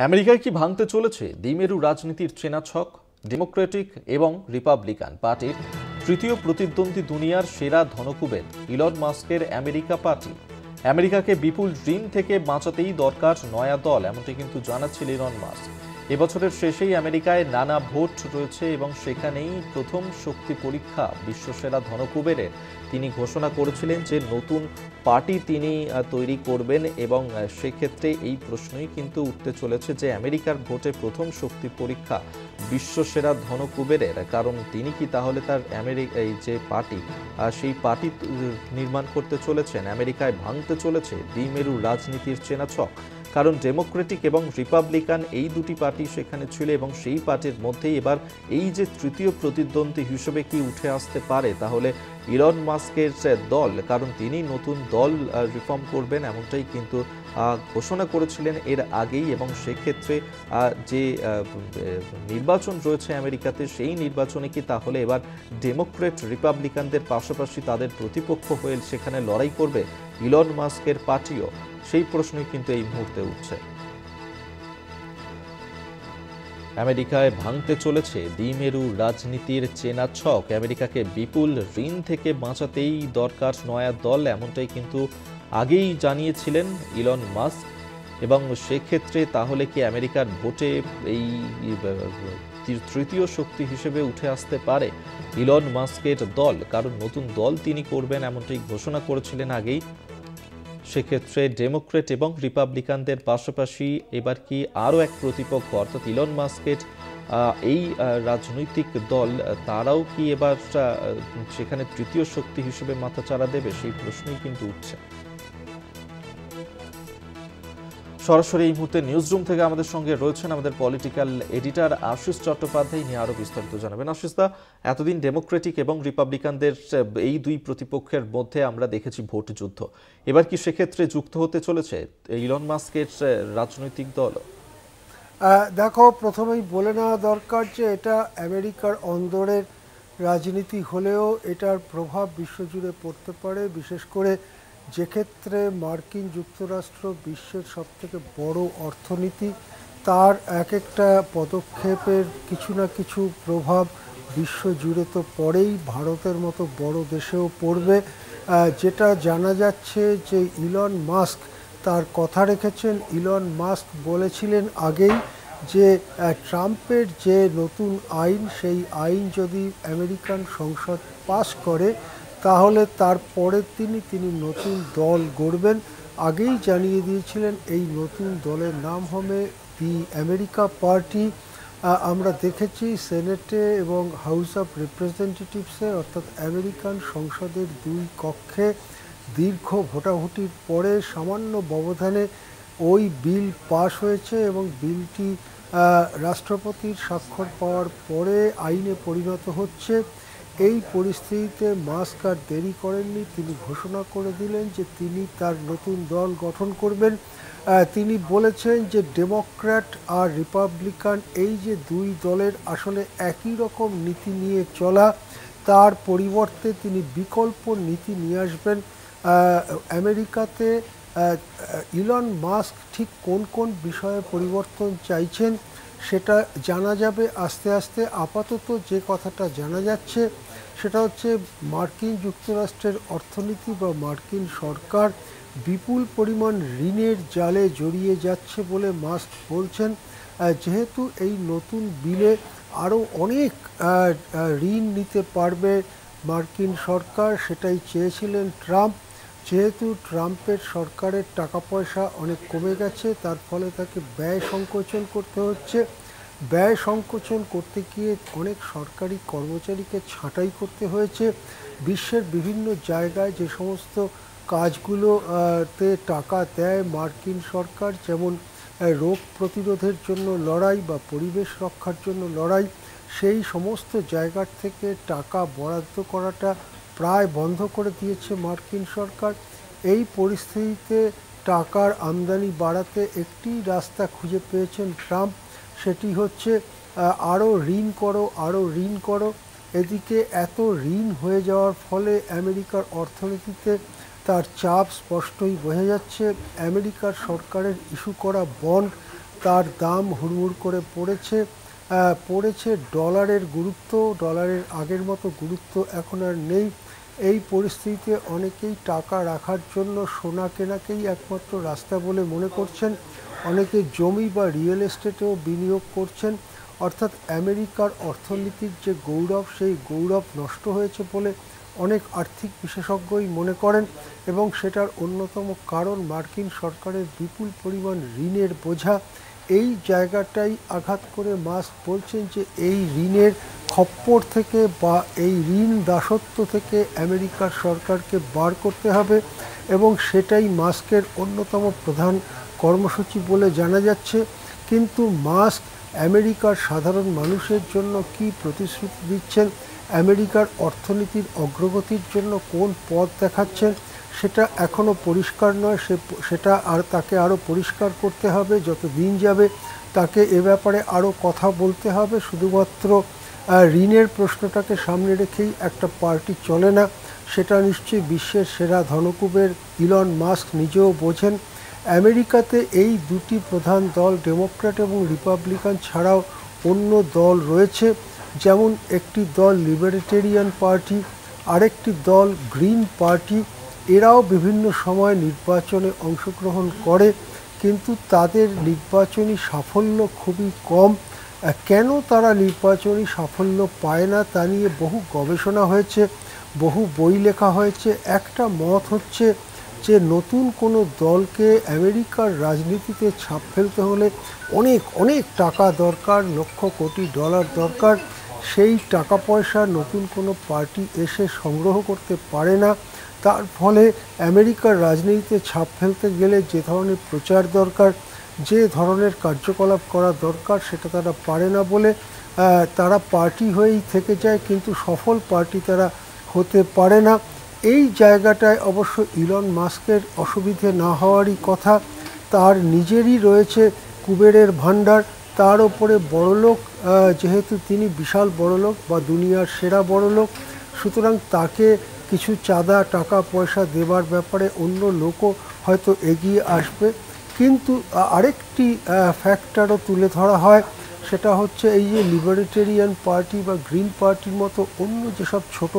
আমেরিকায় কি ভাঙতে চলেছে দ্বিমেরু রাজনীতির চেনা ছক? ডেমোক্রেটিক এবং রিপাবলিকান পার্টির তৃতীয় প্রতিদ্বন্দ্বী দুনিয়ার সেরা ধনকুবের ইলন মাস্কের আমেরিকা পার্টি। আমেরিকাকে বিপুল ঋণ থেকে বাঁচাতেই দরকার নয়া দল, এমনটি কিন্তু জানাচ্ছিল ইলন মাস্ক। এবছরের শেষেই আমেরিকায় নানা ভোট রয়েছে এবং সেখানেই প্রথম শক্তি পরীক্ষা বিশ্বসেরা ধনকুবেরের। তিনি ঘোষণা করেছিলেন যে নতুন পার্টি তিনি তৈরি করবেন এবং সেক্ষেত্রে এই প্রশ্নই কিন্তু উঠতে চলেছে যে আমেরিকার ভোটে প্রথম শক্তি পরীক্ষা বিশ্বসেরা ধনকুবেরের, কারণ তিনি কি তাহলে তার এই যে পার্টি সেই পার্টি নির্মাণ করতে চলেছেন? আমেরিকায় ভাঙতে চলেছে দ্বিমেরু রাজনীতির চেনা ছক, কারণ ডেমোক্রেটিক এবং রিপাবলিকান এই দুটি পার্টি সেখানে ছিল এবং সেই পার্টির মধ্যেই এবার এই যে তৃতীয় প্রতিদ্বন্দ্বী হিসেবে কি উঠে আসতে পারে তাহলে ইলন মাস্কের দল, কারণ তিনি নতুন দল রিফর্ম করবেন এমনটাই কিন্তু ঘোষণা করেছিলেন এর আগেই। এবং সেক্ষেত্রে যে নির্বাচন রয়েছে আমেরিকাতে সেই নির্বাচনে কি তাহলে এবার ডেমোক্রেট রিপাবলিকানদের পাশাপাশি তাদের প্রতিপক্ষ হয়ে সেখানে লড়াই করবে ইলন মাস্কের পার্টিও? সেই প্রশ্নই কিন্তু এই মুহূর্তে উঠছে। আমেরিকায় ভাঙতে চলেছে দ্বিমেরু রাজনীতির চেনা ছক। আমেরিকাকে বিপুল ঋণ থেকে বাঁচাতেই দরকার নয়া দল, এমনটাই কিন্তু আগেই জানিয়েছিলেন ইলন মাস্ক। এবং সেক্ষেত্রে তাহলে কি আমেরিকার ভোটে এই তৃতীয় শক্তি হিসেবে উঠে আসতে পারে ইলন মাস্কের দল, কারণ নতুন দল তিনি করবেন এমনটাই ঘোষণা করেছিলেন আগেই। সেক্ষেত্রে ডেমোক্রেট এবং রিপাবলিকানদের পাশাপাশি এবার কি আরও এক প্রতিপক্ষ অর্থাৎ ইলন মাস্কের এই রাজনৈতিক দল তারাও কি এবার সেখানে তৃতীয় শক্তি হিসেবে মাথাচাড়া দেবে? সেই প্রশ্নই কিন্তু উঠছে। সরাসরি এই মুহূর্তে নিউজরুম থেকে আমাদের সঙ্গে রয়েছেন আমাদের পলিটিক্যাল এডিটর আশিস চট্টোপাধ্যায়, নিয়ে আরো বিস্তারিত জানাবেন। আশিস দা, এতদিন ডেমোক্রেটিক এবং রিপাবলিকানদের এই দুই প্রতিপক্ষের মধ্যে আমরা দেখেছি ভোট যুদ্ধ, এবার কি সেক্ষেত্রে যুক্ত হতে চলেছে ইলন মাস্কের রাজনৈতিক দল? দেখো, প্রথমেই বলে নেওয়া দরকার যে এটা আমেরিকার অন্দরের রাজনীতি হলেও এটার প্রভাব বিশ্বজুড়ে পড়তে পারে, বিশেষ করে যে ক্ষেত্রে মার্কিন যুক্তরাষ্ট্র বিশ্বের সবথেকে বড় অর্থনীতি, তার এক একটা পদক্ষেপের কিছু না কিছু প্রভাব বিশ্বজুড়ে তো পড়েই, ভারতের মতো বড় দেশেও পড়বে। যেটা জানা যাচ্ছে যে ইলন মাস্ক তার কথা রেখেছেন। ইলন মাস্ক বলেছিলেন আগেই যে ট্রাম্পের যে নতুন আইন, সেই আইন যদি আমেরিকান সংসদ পাস করে তাহলে তারপরের তিনি নতুন দল গড়বেন। আগেই জানিয়ে দিয়েছিলেন এই নতুন দলের নাম হবে দি আমেরিকা পার্টি। আমরা দেখেছি সেনেটে এবং হাউস অফ রিপ্রেজেন্টেটিভসে অর্থাৎ আমেরিকান সংসদের দুই কক্ষে দীর্ঘ ভোটাভুটির পরে সামান্য ব্যবধানে ওই বিল পাশ হয়েছে এবং বিলটি রাষ্ট্রপতির স্বাক্ষর পাওয়ার পরে আইনে পরিণত হচ্ছে। এই পরিস্থিতিতে মাস্ক আর দেরি করেননি, তিনি ঘোষণা করে দিলেন যে তিনি তার নতুন দল গঠন করবেন। তিনি বলেছেন যে ডেমোক্র্যাট আর রিপাবলিকান এই যে দুই দলের আসলে একই রকম নীতি নিয়ে চলা, তার পরিবর্তে তিনি বিকল্প নীতি নিয়ে আসবেন। আমেরিকাতে ইলন মাস্ক ঠিক কোন কোন বিষয়ে পরিবর্তন চাইছেন সেটা জানা যাবে আস্তে আস্তে। আপাতত যে কথাটা জানা যাচ্ছে সেটা হচ্ছে মার্কিন যুক্তরাষ্ট্রের অর্থনীতি বা মার্কিন সরকার বিপুল পরিমাণ ঋণের জালে জড়িয়ে যাচ্ছে বলে মাস্ক বলছেন। যেহেতু এই নতুন বিলে আরও অনেক ঋণ নিতে পারবে মার্কিন সরকার, সেটাই চেয়েছিলেন ট্রাম্প। যেহেতু ট্রাম্পের সরকারের টাকা পয়সা অনেক কমে গেছে, তার ফলে তাকে ব্যয় সংকোচন করতে হচ্ছে। ব্যয় সংকোচন করতে গিয়ে অনেক সরকারি কর্মচারীকে ছাঁটাই করতে হয়েছে। বিশ্বের বিভিন্ন জায়গায় যে সমস্ত কাজগুলোতে টাকা দেয় মার্কিন সরকার, যেমন রোগ প্রতিরোধের জন্য লড়াই বা পরিবেশ রক্ষার জন্য লড়াই, সেই সমস্ত জায়গার থেকে টাকা বরাদ্দ করাটা প্রায় বন্ধ করে দিয়েছে মার্কিন সরকার। এই পরিস্থিতিতে টাকার আমদানি বাড়াতে একটি রাস্তা খুঁজে পেয়েছেন ট্রাম্প, সেটি হচ্ছে আরও ঋণ করো, আরও ঋণ করো। এদিকে এত ঋণ হয়ে যাওয়ার ফলে আমেরিকার অর্থনীতিতে তার চাপ স্পষ্টই বোঝা যাচ্ছে। আমেরিকার সরকারের ইস্যু করা বন্ড তার দাম হুড়মুড় করে পড়েছে। ডলারের গুরুত্ব, ডলারের আগের মতো গুরুত্ব এখন আর নেই। এই পরিস্থিতিতে অনেকেই টাকা রাখার জন্য সোনা কেনাকেই একমাত্র রাস্তা বলে মনে করছেন। অনেকে জমি বা রিয়েল এস্টেটেও বিনিয়োগ করছেন। অর্থাৎ আমেরিকার অর্থনীতির যে গৌরব, সেই গৌরব নষ্ট হয়েছে বলে অনেক আর্থিক বিশেষজ্ঞই মনে করেন, এবং সেটার অন্যতম কারণ মার্কিন সরকারের বিপুল পরিমাণ ঋণের বোঝা। এই জায়গাটাই আঘাত করে মাস্ক বলছেন যে এই ঋণের খপ্পর থেকে বা এই ঋণ দাসত্ব থেকে আমেরিকার সরকারকে বার করতে হবে, এবং সেটাই মাস্কের অন্যতম প্রধান কর্মসূচি বলে জানা যাচ্ছে। কিন্তু মাস্ক আমেরিকার সাধারণ মানুষের জন্য কি প্রতিশ্রুতি দিচ্ছেন, আমেরিকার অর্থনীতির অগ্রগতির জন্য কোন পথ দেখাচ্ছেন, সেটা এখনও পরিষ্কার নয়। সেটা তাকে আরও পরিষ্কার করতে হবে। যত দিন যাবে তাকে এ ব্যাপারে আরও কথা বলতে হবে। শুধুমাত্র ঋণের প্রশ্নটাকে সামনে রেখেই একটা পার্টি চলে না, সেটা নিশ্চয়ই বিশ্বের সেরা ধনকুবের ইলন মাস্ক নিজেও বোঝেন। আমেরিকাতে এই দুটি প্রধান দল, ডেমোক্র্যাট এবং রিপাবলিকান ছাড়াও অন্য দল রয়েছে। যেমন একটি দল লিবার্টেরিয়ান পার্টি, আরেকটি দল গ্রিন পার্টি। এরাও বিভিন্ন সময় নির্বাচনে অংশগ্রহণ করে, কিন্তু তাদের নির্বাচনী সাফল্য খুবই কম। কেন তারা নির্বাচনী সাফল্য পায় না তা নিয়ে বহু গবেষণা হয়েছে, বহু বই লেখা হয়েছে। একটা মত হচ্ছে যে নতুন কোনো দলকে আমেরিকার রাজনীতিতে ছাপ ফেলতে হলে অনেক অনেক টাকা দরকার, লক্ষ কোটি ডলার দরকার। সেই টাকা পয়সা নতুন কোনো পার্টি এসে সংগ্রহ করতে পারে না। তার ফলে আমেরিকার রাজনীতিতে ছাপ ফেলতে গেলে যে ধরনের প্রচার দরকার, যে ধরনের কার্যকলাপ করা দরকার, সেটা তারা পারে না বলে তারা পার্টি হয়েই থেকে যায়, কিন্তু সফল পার্টি তারা হতে পারে না। এই জায়গাটায় অবশ্য ইলন মাস্কের অসুবিধে না হওয়ারই কথা। তার নিজেরই রয়েছে কুবেরের ভাণ্ডার, তার ওপরে বড়লোক, যেহেতু তিনি বিশাল বড়লোক বা দুনিয়ার সেরা বড়লোক, সুতরাং তাকে কিছু চাঁদা, টাকা পয়সা দেবার ব্যাপারে অন্য লোকও হয়তো এগিয়ে আসবে। কিন্তু আরেকটি ফ্যাক্টরও তুলে ধরা হয়, সেটা হচ্ছে এই যে লিবার্টেরিয়ান পার্টি বা গ্রিন পার্টির মতো অন্য যেসব ছোট